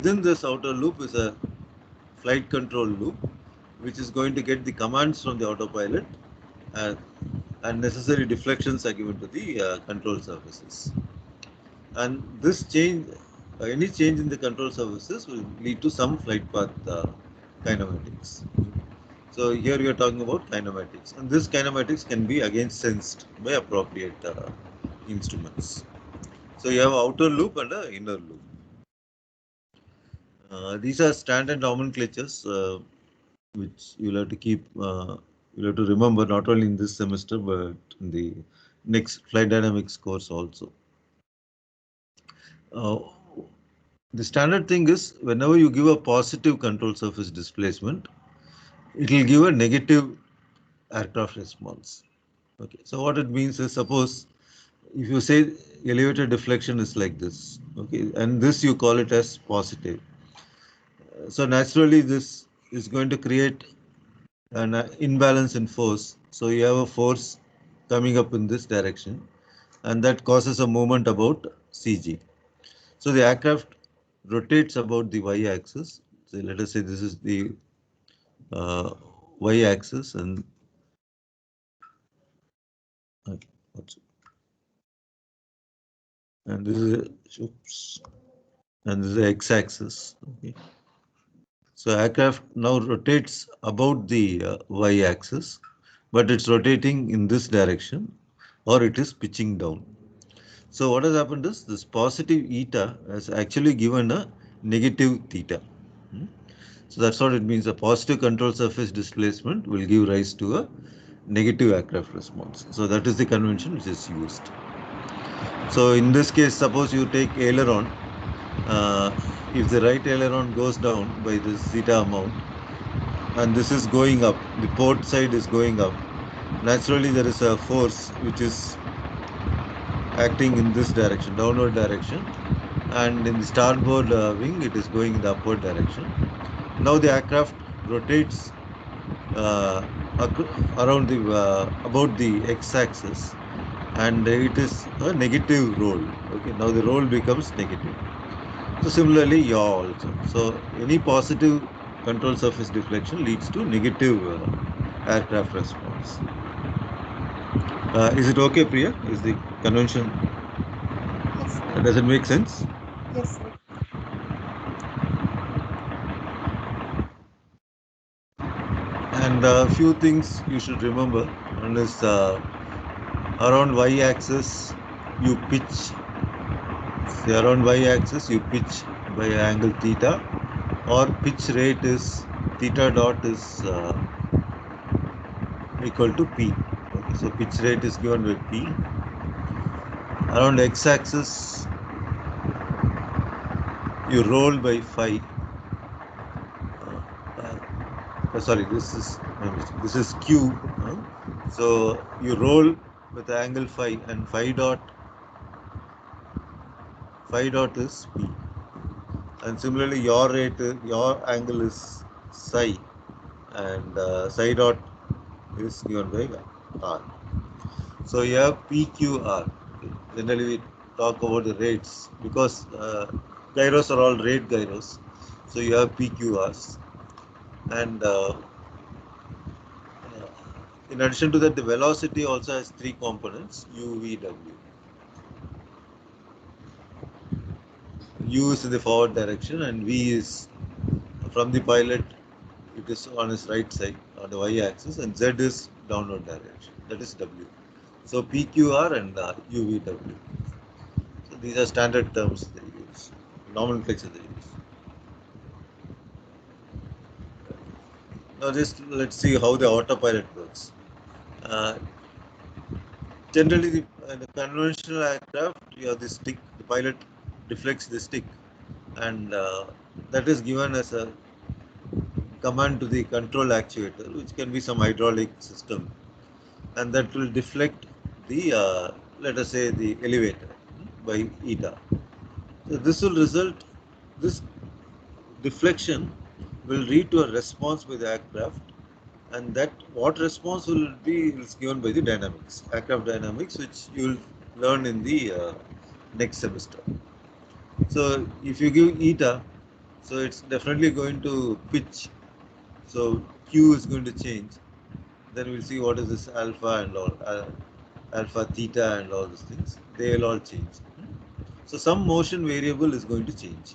Within this outer loop is a flight control loop, which is going to get the commands from the autopilot, uh, and necessary deflections are given to the control surfaces. And this change, any change in the control surfaces will lead to some flight path kinematics. So here we are talking about kinematics, and this kinematics can be again sensed by appropriate instruments. So you have outer loop and an inner loop. These are standard nomenclatures which you'll have to keep, you'll have to remember not only in this semester but in the next flight dynamics course also. Uh, the standard thing is whenever you give a positive control surface displacement, it will give a negative aircraft response. Okay, so what it means is, suppose if you say elevator deflection is like this, okay, and this you call it as positive. So naturally, this is going to create an imbalance in force. So you have a force coming up in this direction, and that causes a movement about CG. So the aircraft rotates about the y-axis. So let us say this is the uh, y-axis, and okay, and this is oops, and this is the x-axis. Okay. So aircraft now rotates about the y-axis, but it's rotating in this direction, or it is pitching down. So what has happened is this positive eta has actually given a negative theta. Hmm? So that's what it means. A positive control surface displacement will give rise to a negative aircraft response. So that is the convention which is used. So in this case, suppose you take aileron. Uh, if the right aileron goes down by this zeta amount, and this is going up, the port side is going up, naturally there is a force which is acting in this direction, downward direction, and in the starboard wing it is going in the upward direction. Now the aircraft rotates uh, around the about the x-axis, and it is a negative roll. Okay, now the roll becomes negative. So similarly, yaw also. So any positive control surface deflection leads to negative aircraft response. Is it okay, Priya? Is the convention, Yes, sir. does it make sense? Yes, sir. And a few things you should remember. One is around y-axis you pitch. Say around y-axis you pitch by angle theta, or pitch rate is theta dot is equal to p. Okay, so pitch rate is given by p. Around x-axis you roll by phi. Sorry, this is my mistake. This is q. So you roll with angle phi, and phi dot is p. And similarly, your rate, your angle is psi, and psi dot is given by r. So you have PQR. Okay. Generally, we talk about the rates because gyros are all rate gyros. So you have PQRs, and in addition to that, the velocity also has three components: U, V, W. U is in the forward direction, and V is from the pilot. It is on his right side on the y-axis, and Z is downward direction. That is W. So PQR and UVW. So these are standard terms they use, nomenclature they use. Now just let's see how the autopilot works. Uh, Generally, the conventional aircraft, you have the stick. The pilot deflects the stick, and that is given as a command to the control actuator, which can be some hydraulic system, and that will deflect the let us say the elevator by eta. So this will result, this deflection will lead to a response by the aircraft, and that what response will be is given by the dynamics, aircraft dynamics, which you will learn in the next semester. So if you give eta, So it's definitely going to pitch. So Q is going to change. Then we'll see what is this alpha and all, alpha, theta and all these things. They will all change. So some motion variable is going to change.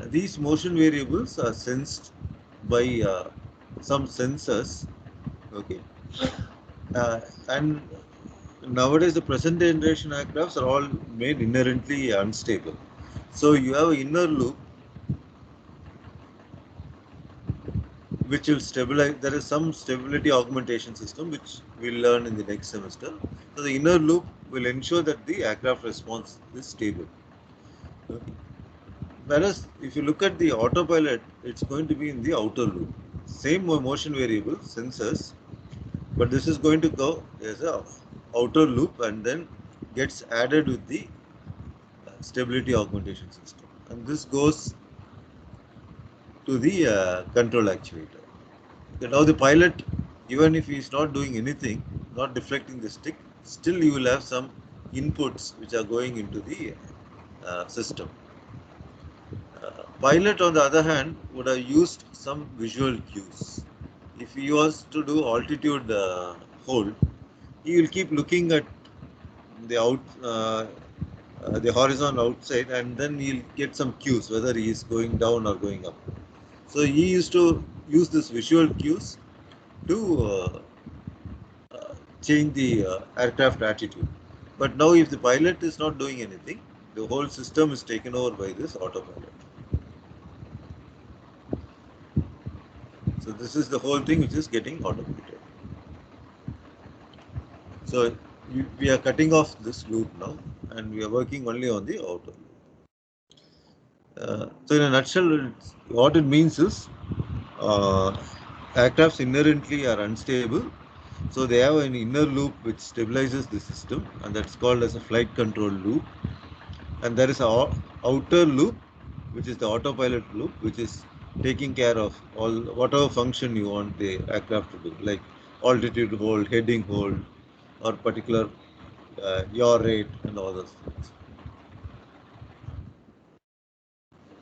These motion variables are sensed by some sensors. Okay. And nowadays the present generation aircrafts are all made inherently unstable. So you have an inner loop which will stabilize. There is some stability augmentation system which we'll learn in the next semester. So the inner loop will ensure that the aircraft response is stable. Okay. Whereas if you look at the autopilot, it's going to be in the outer loop. Same motion variable sensors, but this is going to go as a outer loop and then gets added with the stability augmentation system. And this goes to the control actuator. Okay, now the pilot, even if he is not doing anything, not deflecting the stick, still you will have some inputs which are going into the system. Pilot, on the other hand, would have used some visual cues. If he was to do altitude hold, he will keep looking at the the horizon outside, and then he'll get some cues whether he is going down or going up. So he used to use this visual cues to change the aircraft attitude. But now, if the pilot is not doing anything, the whole system is taken over by this autopilot. So this is the whole thing which is getting automated. So we are cutting off this loop now, and we are working only on the outer loop. So in a nutshell, what it means is uh, aircrafts inherently are unstable. So they have an inner loop which stabilizes the system, and that's called as a flight control loop. And there is a outer loop, which is the autopilot loop, which is taking care of all whatever function you want the aircraft to do, like altitude hold, heading hold, or particular yaw rate and all those things.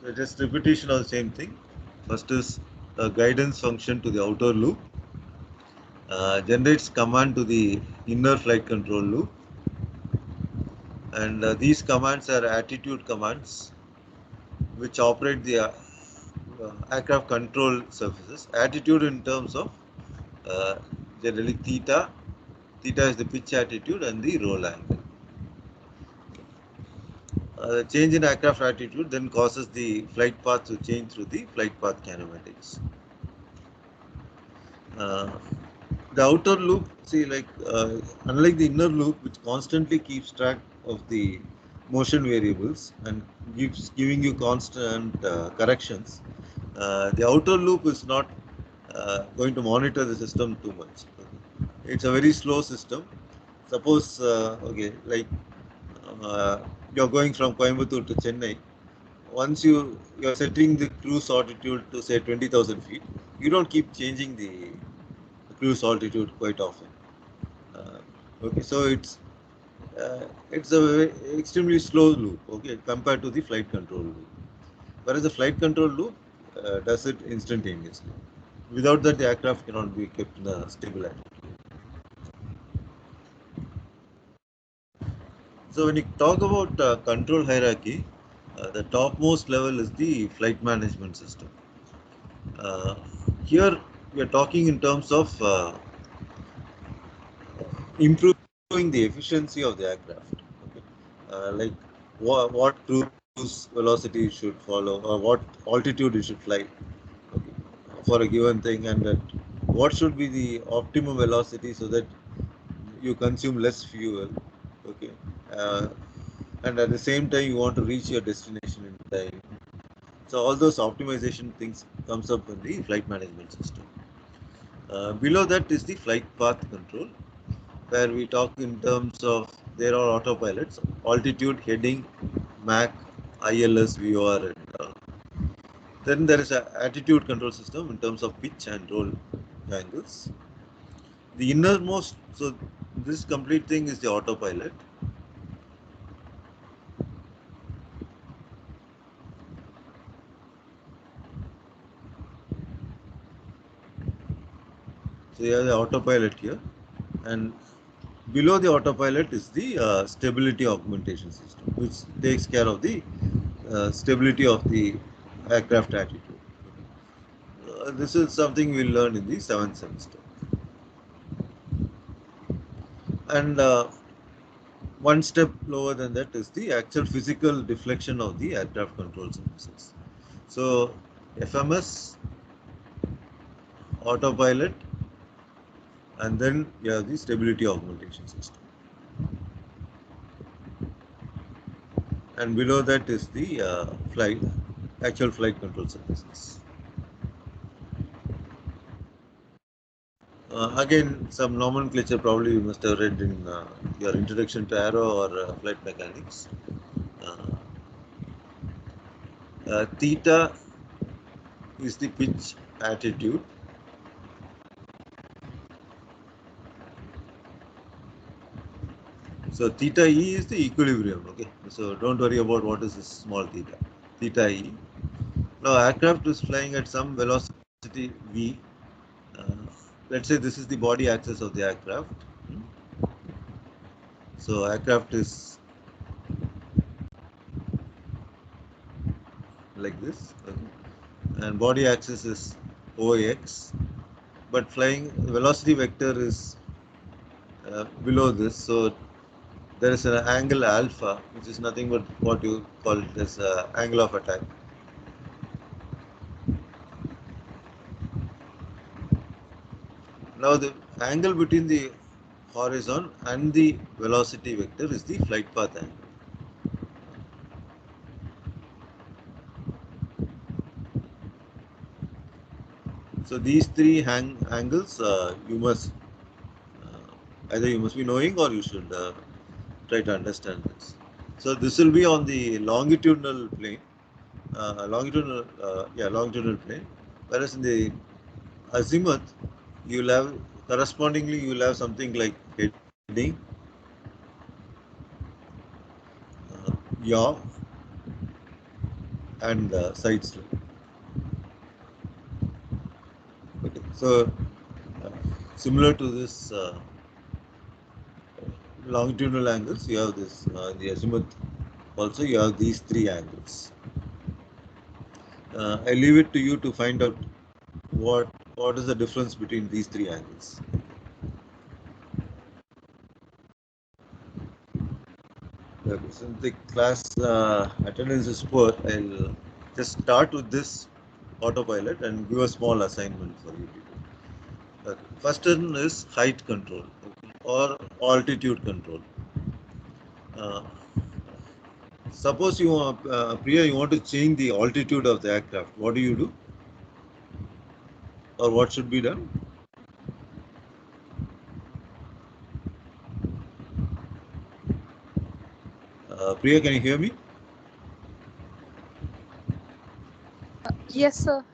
So just repetition of the same thing. First is a guidance function to the outer loop, generates command to the inner flight control loop, and these commands are attitude commands which operate the aircraft control surfaces. Attitude in terms of uh, generally theta. Theta is the pitch attitude and the roll angle. Change in aircraft attitude then causes the flight path to change through the flight path kinematics. Uh, the outer loop, see, unlike the inner loop, which constantly keeps track of the motion variables and giving you constant corrections, the outer loop is not going to monitor the system too much. Okay. It's a very slow system. Suppose, uh, you're going from Coimbatore to Chennai. Once you're setting the cruise altitude to say 20,000 feet, you don't keep changing the cruise altitude quite often. Okay, so it's a very, extremely slow loop. Okay, compared to the flight control loop. Whereas the flight control loop does it instantaneously. Without that, the aircraft cannot be kept in a stable attitude. So when you talk about control hierarchy, the topmost level is the flight management system. Uh, Here we are talking in terms of improving the efficiency of the aircraft. Okay. Like what cruise velocity you should follow, or what altitude you should fly, okay, for a given thing, and that what should be the optimum velocity so that you consume less fuel. Okay. Uh, and at the same time you want to reach your destination in time. So all those optimization things comes up in the flight management system. Below that is the flight path control, where we talk in terms of there are autopilots, altitude, heading, MAC, ILS, VOR, and then there is a attitude control system in terms of pitch and roll angles. The innermost, so this complete thing is the autopilot. So you have the autopilot here, and below the autopilot is the stability augmentation system, which takes care of the stability of the aircraft attitude. This is something we'll learn in the seventh semester. And one step lower than that is the actual physical deflection of the aircraft control surfaces. So FMS, autopilot, and then you have the stability augmentation system. And below that is the actual flight control surfaces. Again, some nomenclature probably you must have read in your introduction to aero or flight mechanics. Uh, Theta is the pitch attitude. So theta E is the equilibrium. Okay, so don't worry about what is this small theta. Theta E. Now aircraft is flying at some velocity v. Uh, let's say this is the body axis of the aircraft. So aircraft is like this, okay, and body axis is OX, but flying velocity vector is below this. So there is an angle alpha, which is nothing but what you call it as angle of attack. Now the angle between the horizon and the velocity vector is the flight path angle. So these three angles you must either you must be knowing or you should try to understand this. So this will be on the longitudinal plane, longitudinal plane, whereas in the azimuth you will have correspondingly you will have something like heading, yaw, and side slip. Okay, so uh, similar to this longitudinal angles, you have this the azimuth. Also, you have these three angles. I leave it to you to find out what is the difference between these three angles. Okay, since the class attendance is poor, I'll just start with this autopilot and give a small assignment for you to do. Okay. First one is height control, okay, or altitude control. Uh, Suppose you Priya, you want to change the altitude of the aircraft. What do you do, or what should be done? Priya, can you hear me? Yes, sir.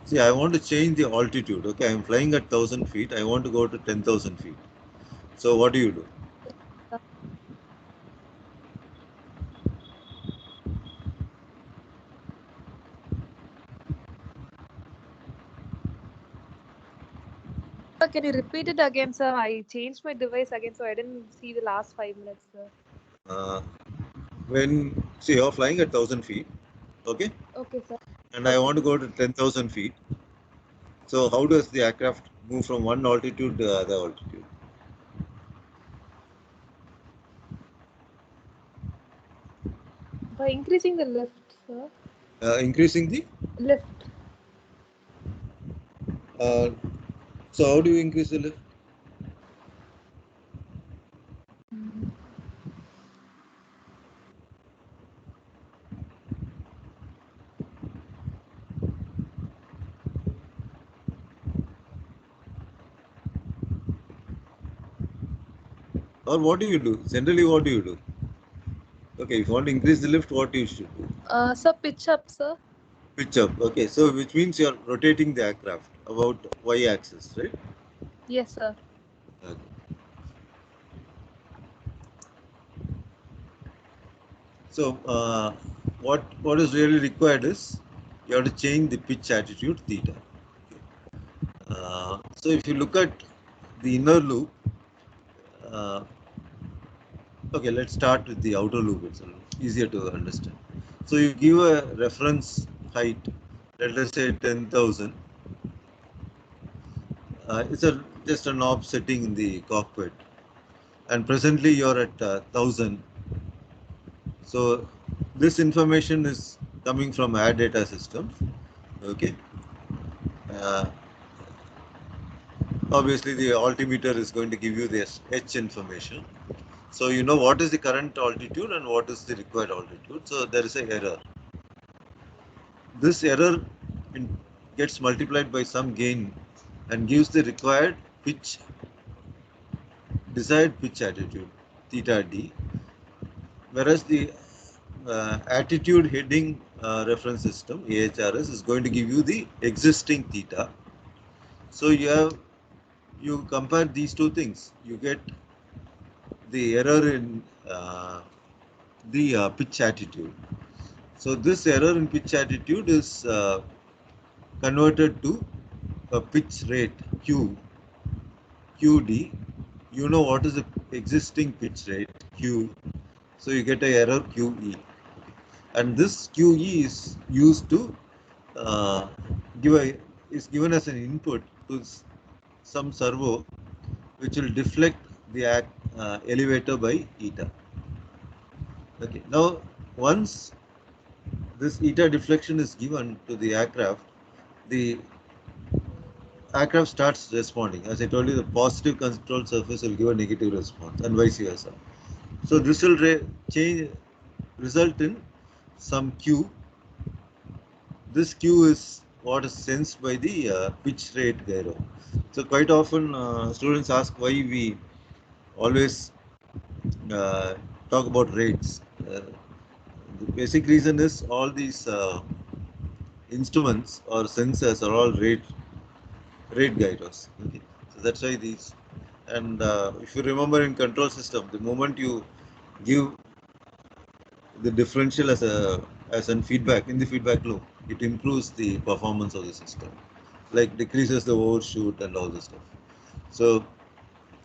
See, I want to change the altitude. Okay, I'm flying at 1,000 feet. I want to go to 10,000 feet. So what do you do? Sir, can you repeat it again, sir? I changed my device again, so I didn't see the last 5 minutes, sir. Uh, when see you're flying at 1,000 feet, okay, Okay, sir. and I Okay. want to go to 10,000 feet. So how does the aircraft move from one altitude to the other altitude? By increasing the lift, sir. Increasing the. Lift. Uh, so how do you increase the lift? Or what do you do? Generally, what do you do? Okay, if you want to increase the lift, what you should do? Sir, pitch up, sir. Pitch up. Okay, so which means you're rotating the aircraft about y-axis, right? Yes, sir. Okay. So what is really required is you have to change the pitch attitude theta. Okay. So if you look at the inner loop, uh, okay, let's start with the outer loop itself, easier to understand. So you give a reference height, let us say 10,000. It's just a knob setting in the cockpit, and presently you're at 1,000. So this information is coming from air data system. Okay. Uh, Obviously, the altimeter is going to give you this H information. So you know what is the current altitude and what is the required altitude. So there is an error. This error gets multiplied by some gain and gives the required pitch, desired pitch attitude, theta d. Whereas the attitude heading reference system, AHRS, is going to give you the existing theta. So you compare these two things. You get the error in the pitch attitude. So this error in pitch attitude is converted to a pitch rate Q, QD. You know what is the existing pitch rate Q. So you get a error QE. And this QE is used to uh, is given as an input to some servo which will deflect the elevator by eta. Okay. Now, once this eta deflection is given to the aircraft starts responding. As I told you, the positive control surface will give a negative response, and vice versa. So this will result in some Q. This Q is what is sensed by the pitch rate gyro. So quite often students ask why we always uh, talk about rates. The basic reason is all these instruments or sensors are all rate gyros. Okay, so that's why these. And if you remember in control system, the moment you give the differential as an feedback in the feedback loop, it improves the performance of the system, like decreases the overshoot and all this stuff. So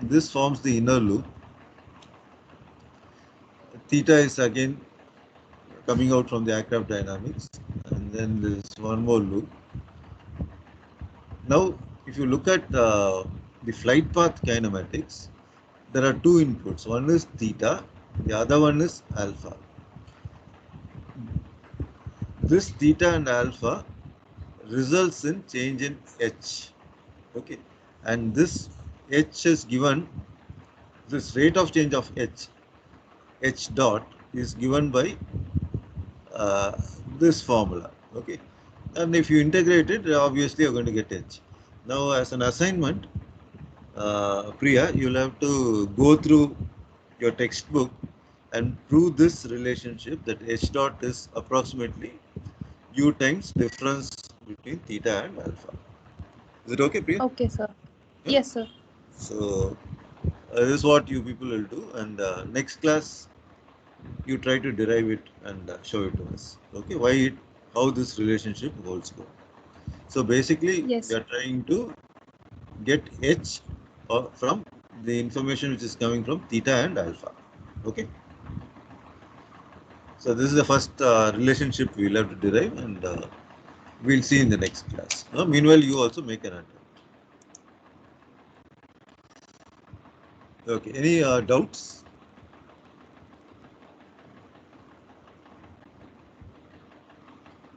this forms the inner loop. Theta is again coming out from the aircraft dynamics, and then there is one more loop. Now, if you look at the flight path kinematics, there are two inputs. One is theta, the other one is alpha. This theta and alpha results in change in h. Okay, and this h is given. This rate of change of h dot is given by uh, this formula. Okay, and if you integrate it, obviously you're going to get h. Now, as an assignment, Priya, you'll have to go through your textbook and prove this relationship that h dot is approximately u times difference between theta and alpha. Is it okay, Priya? Okay, sir. Yeah? Yes, sir. So this is what you people will do, and next class you try to derive it and show it to us. Okay, how this relationship holds good. So basically, Yes, we are sir. trying to get h from the information which is coming from theta and alpha. Okay. So this is the first relationship we'll have to derive, and we'll see in the next class. Meanwhile, you also make an attempt. Okay. Any doubts?